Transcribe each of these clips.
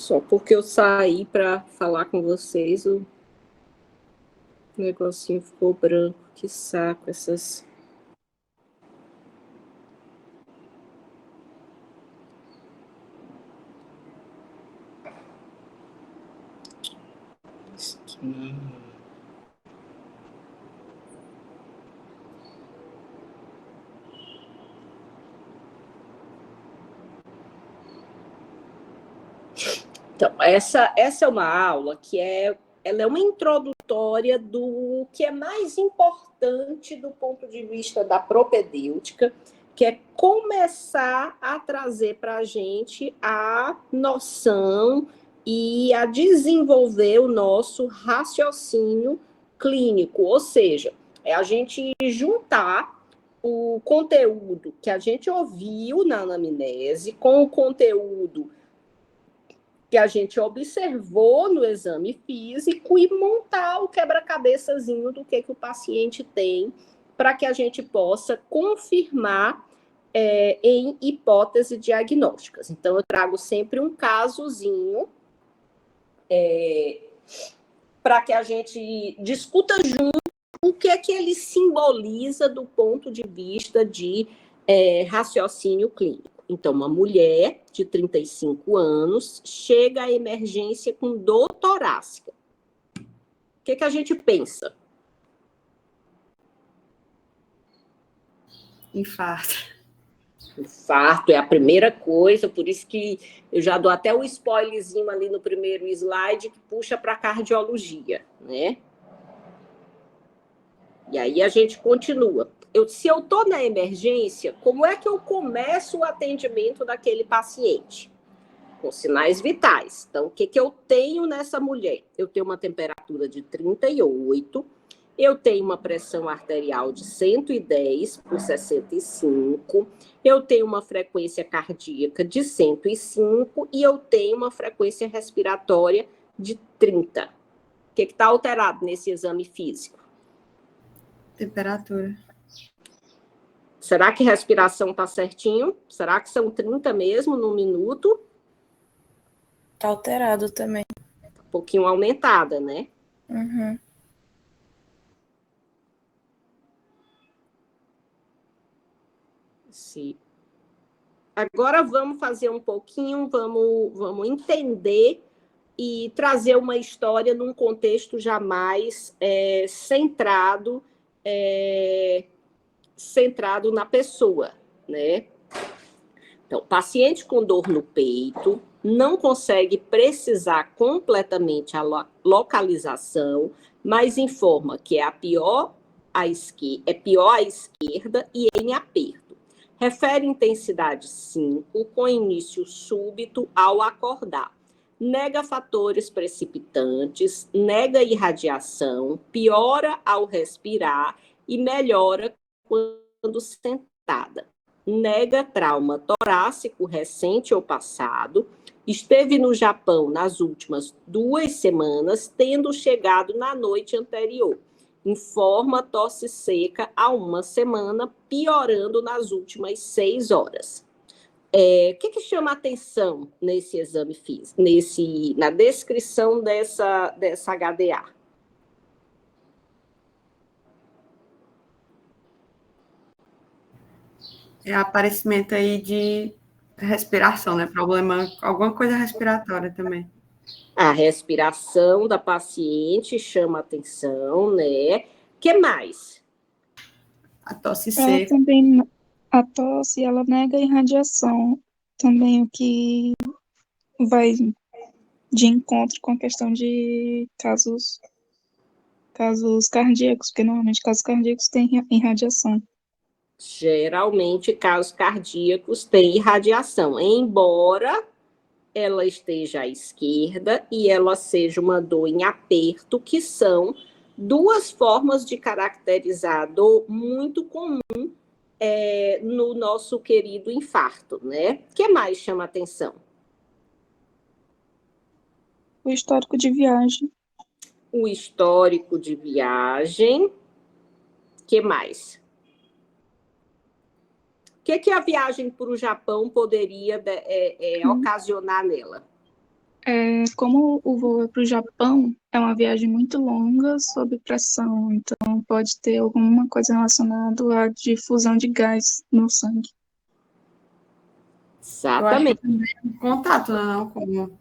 Só porque eu saí para falar com vocês, o negocinho ficou branco. Que saco essas... Então, essa é uma aula que ela é uma introdutória do que é mais importante do ponto de vista da propedêutica, que é começar a trazer para a gente a noção e a desenvolver o nosso raciocínio clínico, ou seja, é a gente juntar o conteúdo que a gente ouviu na anamnese com o conteúdo que a gente observou no exame físico e montar o quebra-cabeçazinho do que o paciente tem para que a gente possa confirmar em hipóteses diagnósticas. Então, eu trago sempre um casozinho para que a gente discuta junto o que é que ele simboliza do ponto de vista de raciocínio clínico. Então, uma mulher de 35 anos chega à emergência com dor torácica. O que a gente pensa? Infarto. Infarto é a primeira coisa, por isso que eu já dou até o spoilerzinho ali no primeiro slide que puxa para a cardiologia, né? E aí a gente continua. Se eu estou na emergência, como é que eu começo o atendimento daquele paciente? Com sinais vitais. Então, o que eu tenho nessa mulher? Eu tenho uma temperatura de 38, eu tenho uma pressão arterial de 110 por 65, eu tenho uma frequência cardíaca de 105 e eu tenho uma frequência respiratória de 30. O que está alterado nesse exame físico? Temperatura. Será que respiração está certinho? Será que são 30 mesmo no minuto? Está alterado também. Um pouquinho aumentada, né? Uhum. Sim. Agora vamos fazer um pouquinho, vamos entender e trazer uma história num contexto jamais centrado na pessoa, né? Então, paciente com dor no peito não consegue precisar completamente a localização, mas informa que é pior à esquerda e em aperto. Refere intensidade 5, com início súbito ao acordar. Nega fatores precipitantes, nega irradiação, piora ao respirar e melhora quando sentada. Nega trauma torácico recente ou passado. Esteve no Japão nas últimas 2 semanas, tendo chegado na noite anterior. Informa tosse seca há 1 semana, piorando nas últimas 6 horas. O que chama atenção nesse exame físico, na descrição dessa HDA? É aparecimento aí de respiração, né? Problema, alguma coisa respiratória também. A respiração da paciente chama atenção, né? O que mais? A tosse seca. Também, a tosse, ela nega a irradiação. Também o que vai de encontro com a questão de casos cardíacos, porque normalmente casos cardíacos têm irradiação. Geralmente, casos cardíacos têm irradiação, embora ela esteja à esquerda e ela seja uma dor em aperto, que são 2 formas de caracterizar a dor muito comum no nosso querido infarto, né? O que mais chama atenção? O histórico de viagem. O histórico de viagem. O que mais? O que a viagem para o Japão poderia ocasionar nela? Como o voo é para o Japão, é uma viagem muito longa, sob pressão, então pode ter alguma coisa relacionada à difusão de gás no sangue. Eu acho que Exatamente. também é um contato, né? Não como,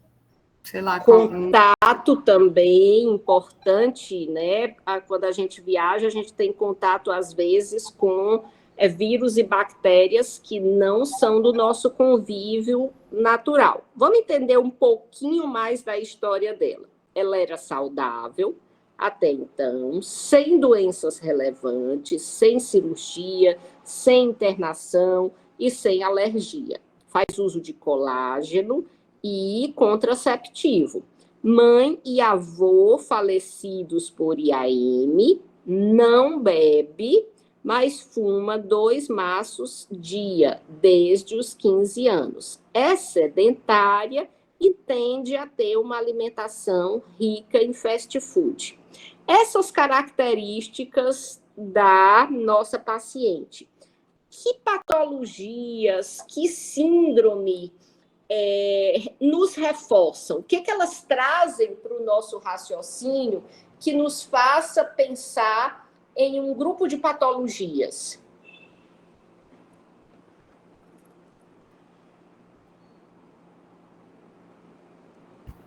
sei lá, com algum... Contato também importante, né? Quando a gente viaja, a gente tem contato, às vezes, com vírus e bactérias que não são do nosso convívio natural. Vamos entender um pouquinho mais da história dela. Ela era saudável até então, sem doenças relevantes, sem cirurgia, sem internação e sem alergia. Faz uso de colágeno e contraceptivo. Mãe e avô falecidos por IAM, não bebe, mas fuma 2 maços dia, desde os 15 anos. É sedentária e tende a ter uma alimentação rica em fast food. Essas características da nossa paciente. Que patologias, que síndrome nos reforçam? O que elas trazem para o nosso raciocínio que nos faça pensar em um grupo de patologias?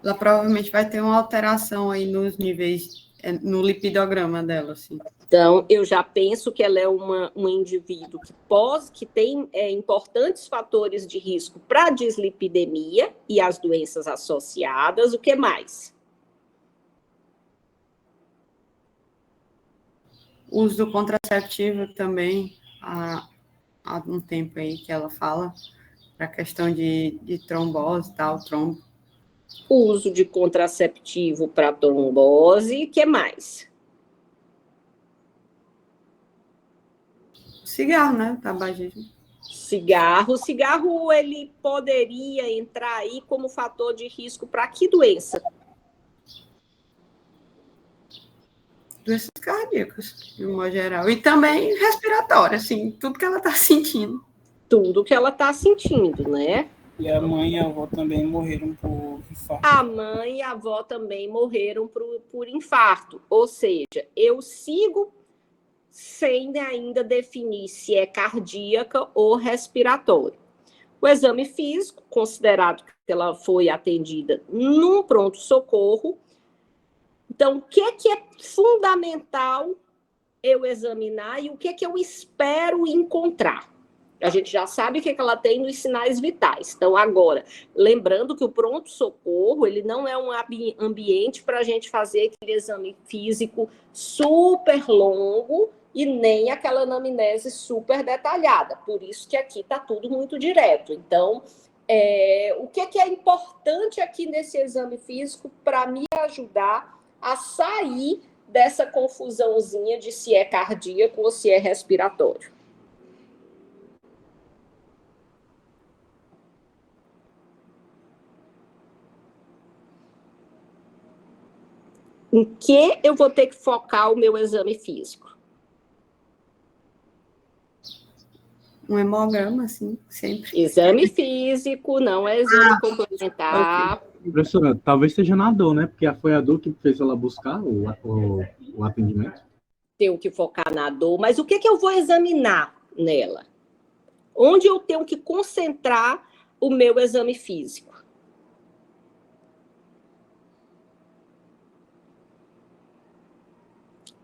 Ela provavelmente vai ter uma alteração aí nos níveis, no lipidograma dela, assim. Então, eu já penso que ela é um indivíduo que tem importantes fatores de risco para a dislipidemia e as doenças associadas. O que mais? O uso do contraceptivo também, há um tempo aí que ela fala, para a questão de trombose e tal, trombo. O uso de contraceptivo para trombose. O que mais? Cigarro, né? Tabagismo. Cigarro. Cigarro, ele poderia entrar aí como fator de risco para que doença? Doenças cardíacas, de um modo geral. E também respiratória, assim, tudo que ela está sentindo. Tudo que ela está sentindo, né? E a mãe e a avó também morreram por infarto. A mãe e a avó também morreram por infarto. Ou seja, eu sigo sem ainda definir se é cardíaca ou respiratória. O exame físico, considerado que ela foi atendida num pronto-socorro. Então, o que é fundamental eu examinar e o que eu espero encontrar? A gente já sabe o que ela tem nos sinais vitais. Então, agora, lembrando que o pronto-socorro, ele não é um ambiente para a gente fazer aquele exame físico super longo e nem aquela anamnese super detalhada. Por isso que aqui está tudo muito direto. Então, o que é importante aqui nesse exame físico para me ajudar a sair dessa confusãozinha de se é cardíaco ou se é respiratório? Em que eu vou ter que focar o meu exame físico? Um hemograma, assim, sempre. Exame físico, não é exame complementar. Okay. Professora, talvez seja na dor, né? Porque foi a dor que fez ela buscar o atendimento. Tenho que focar na dor, mas o que eu vou examinar nela? Onde eu tenho que concentrar o meu exame físico?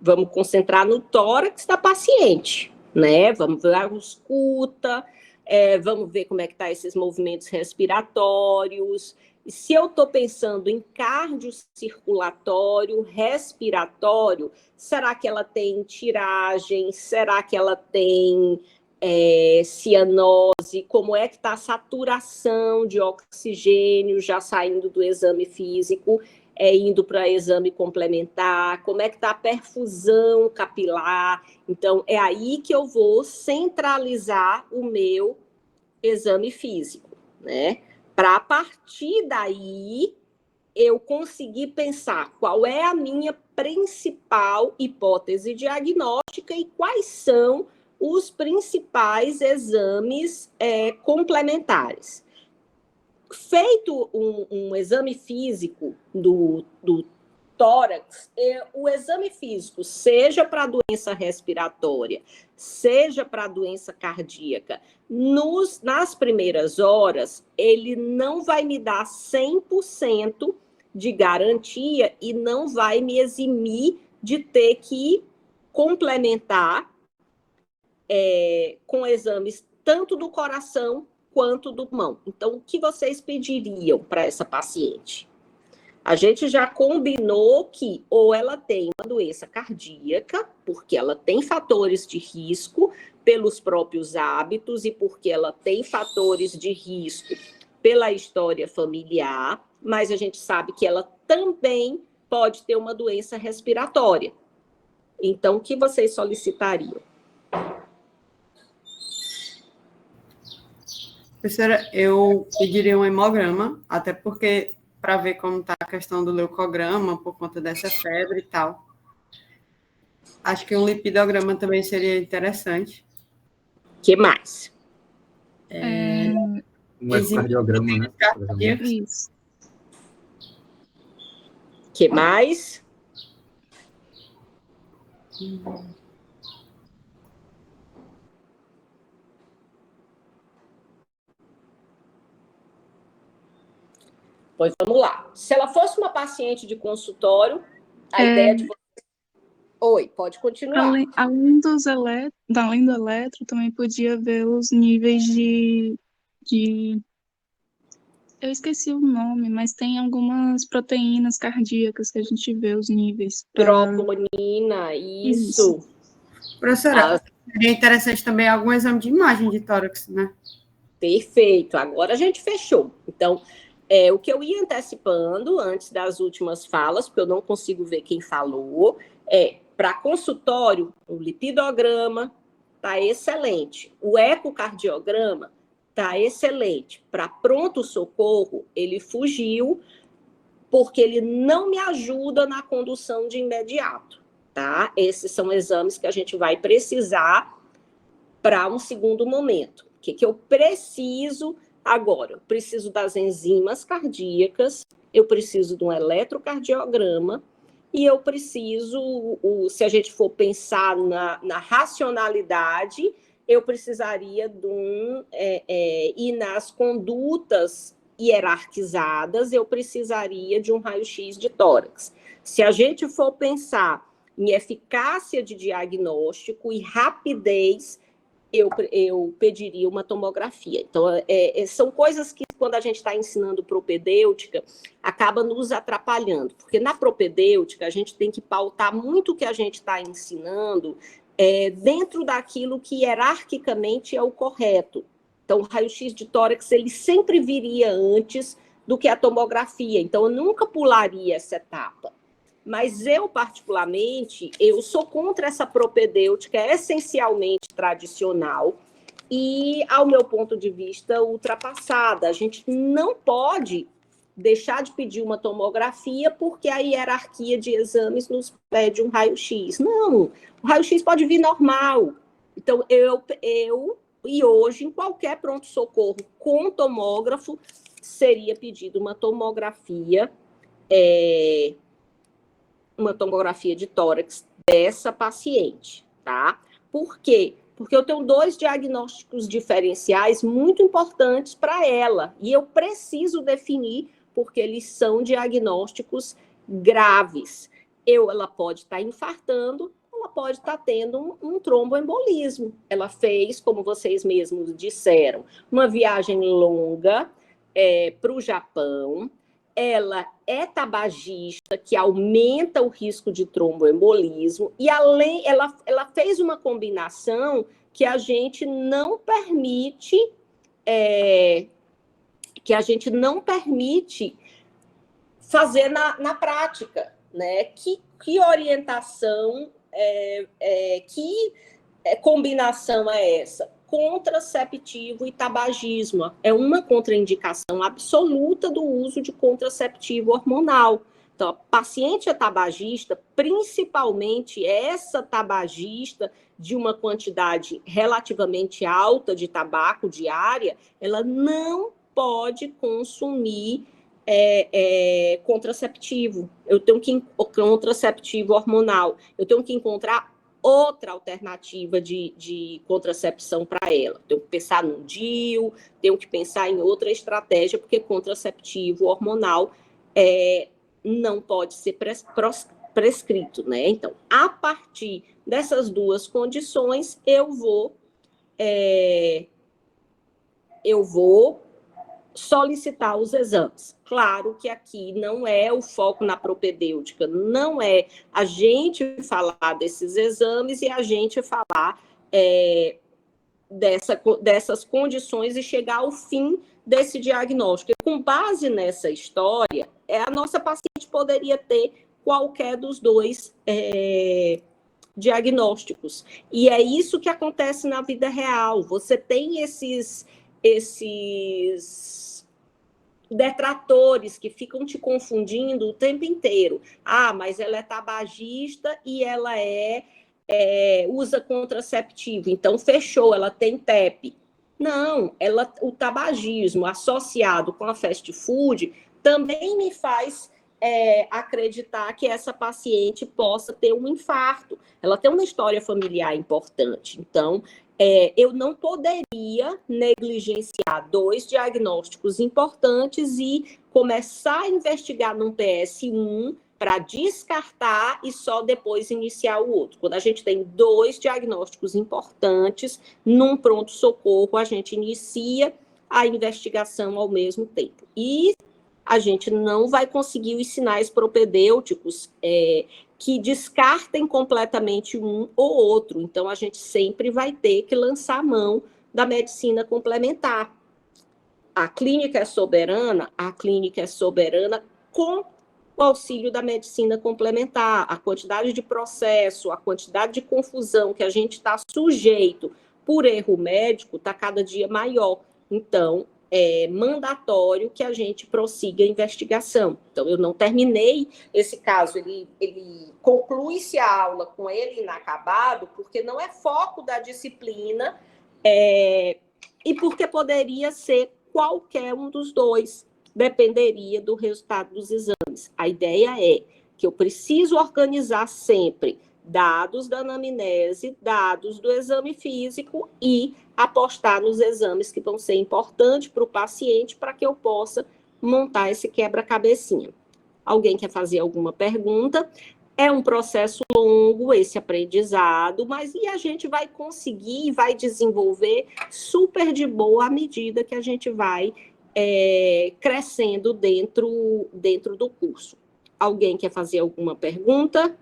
Vamos concentrar no tórax da paciente, né? Vamos ver a ausculta, vamos ver como é que tá esses movimentos respiratórios. E se eu estou pensando em cardiocirculatório, respiratório, será que ela tem tiragem? Será que ela tem cianose? Como é que está a saturação de oxigênio já saindo do exame físico? Indo para exame complementar, como é que está a perfusão capilar. Então, é aí que eu vou centralizar o meu exame físico, né? Para, a partir daí, eu conseguir pensar qual é a minha principal hipótese diagnóstica e quais são os principais exames complementares. feito um exame físico do tórax, o exame físico, seja para doença respiratória, seja para doença cardíaca, nas primeiras horas, ele não vai me dar 100% de garantia e não vai me eximir de ter que complementar com exames tanto do coração quanto do pulmão. Então, o que vocês pediriam para essa paciente? A gente já combinou que ou ela tem uma doença cardíaca, porque ela tem fatores de risco pelos próprios hábitos e porque ela tem fatores de risco pela história familiar, mas a gente sabe que ela também pode ter uma doença respiratória. Então, o que vocês solicitariam? Professora, eu pediria um hemograma, até porque para ver como está a questão do leucograma, por conta dessa febre e tal. Acho que um lipidograma também seria interessante. O que mais? Um ecocardiograma, né? Isso. O que mais? Pois vamos lá. Se ela fosse uma paciente de consultório, a ideia de você... Oi, pode continuar. Além do eletro, também podia ver os níveis de... Eu esqueci o nome, mas tem algumas proteínas cardíacas que a gente vê os níveis. Troponina, isso. Professora, seria interessante também algum exame de imagem de tórax, né? Perfeito. Agora a gente fechou. Então, o que eu ia antecipando antes das últimas falas, porque eu não consigo ver quem falou, para consultório, o lipidograma está excelente. O ecocardiograma está excelente. Para pronto-socorro, ele fugiu, porque ele não me ajuda na condução de imediato, tá? Esses são exames que a gente vai precisar para um segundo momento. O que eu preciso agora? Eu preciso das enzimas cardíacas, eu preciso de um eletrocardiograma, e eu preciso, se a gente for pensar na racionalidade, eu precisaria de e nas condutas hierarquizadas, eu precisaria de um raio-x de tórax. Se a gente for pensar em eficácia de diagnóstico e rapidez, eu pediria uma tomografia. Então, são coisas que, quando a gente está ensinando propedêutica, acaba nos atrapalhando, porque na propedêutica a gente tem que pautar muito o que a gente está ensinando dentro daquilo que hierarquicamente é o correto. Então, o raio-x de tórax, ele sempre viria antes do que a tomografia, então eu nunca pularia essa etapa. Mas eu, particularmente, eu sou contra essa propedêutica essencialmente tradicional e, ao meu ponto de vista, ultrapassada. A gente não pode deixar de pedir uma tomografia porque a hierarquia de exames nos pede um raio-x. Não, o raio-x pode vir normal. Então, e hoje, em qualquer pronto-socorro com tomógrafo, seria pedido uma tomografia de tórax dessa paciente, tá? Por quê? Porque eu tenho 2 diagnósticos diferenciais muito importantes para ela, e eu preciso definir porque eles são diagnósticos graves. Ela pode estar infartando, ela pode estar tendo um tromboembolismo. Ela fez, como vocês mesmos disseram, uma viagem longa para o Japão. Ela é tabagista, que aumenta o risco de tromboembolismo, e além, ela fez uma combinação que a gente não permite, fazer na prática, né? Que orientação, que combinação é essa? Contraceptivo e tabagismo. É uma contraindicação absoluta do uso de contraceptivo hormonal. Então, a paciente é tabagista, principalmente essa tabagista de uma quantidade relativamente alta de tabaco diária, ela não pode consumir contraceptivo. Contraceptivo hormonal. Eu tenho que encontrar outra alternativa de contracepção para ela. Tenho que pensar num DIU, tenho que pensar em outra estratégia, porque contraceptivo hormonal não pode ser prescrito, né? Então, a partir dessas duas condições, eu vou solicitar os exames. Claro que aqui não é o foco na propedêutica, não é a gente falar desses exames e a gente falar dessas condições e chegar ao fim desse diagnóstico. E com base nessa história, a nossa paciente poderia ter qualquer dos dois diagnósticos. E é isso que acontece na vida real. Você tem esses detratores que ficam te confundindo o tempo inteiro. Ah, mas ela é tabagista e ela usa contraceptivo, então fechou, ela tem TEP. Não, o tabagismo associado com a fast food também me faz acreditar que essa paciente possa ter um infarto. Ela tem uma história familiar importante. Então, eu não poderia negligenciar dois diagnósticos importantes e começar a investigar num PS1 para descartar e só depois iniciar o outro. Quando a gente tem dois diagnósticos importantes, num pronto-socorro, a gente inicia a investigação ao mesmo tempo. E a gente não vai conseguir os sinais propedêuticos que descartem completamente um ou outro. Então, a gente sempre vai ter que lançar a mão da medicina complementar. A clínica é soberana com o auxílio da medicina complementar. A quantidade de processo, a quantidade de confusão que a gente está sujeito por erro médico está cada dia maior. Então, é mandatório que a gente prossiga a investigação. Então, eu não terminei esse caso, ele conclui-se a aula com ele inacabado, porque não é foco da disciplina e porque poderia ser qualquer um dos dois, dependeria do resultado dos exames. A ideia é que eu preciso organizar sempre dados da anamnese, dados do exame físico e apostar nos exames que vão ser importantes para o paciente para que eu possa montar esse quebra-cabecinha. Alguém quer fazer alguma pergunta? É um processo longo esse aprendizado, mas a gente vai conseguir, vai desenvolver super de boa à medida que a gente vai crescendo dentro do curso. Alguém quer fazer alguma pergunta?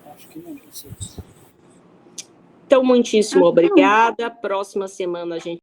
Acho que não, professor. Então, muitíssimo obrigada. Próxima semana a gente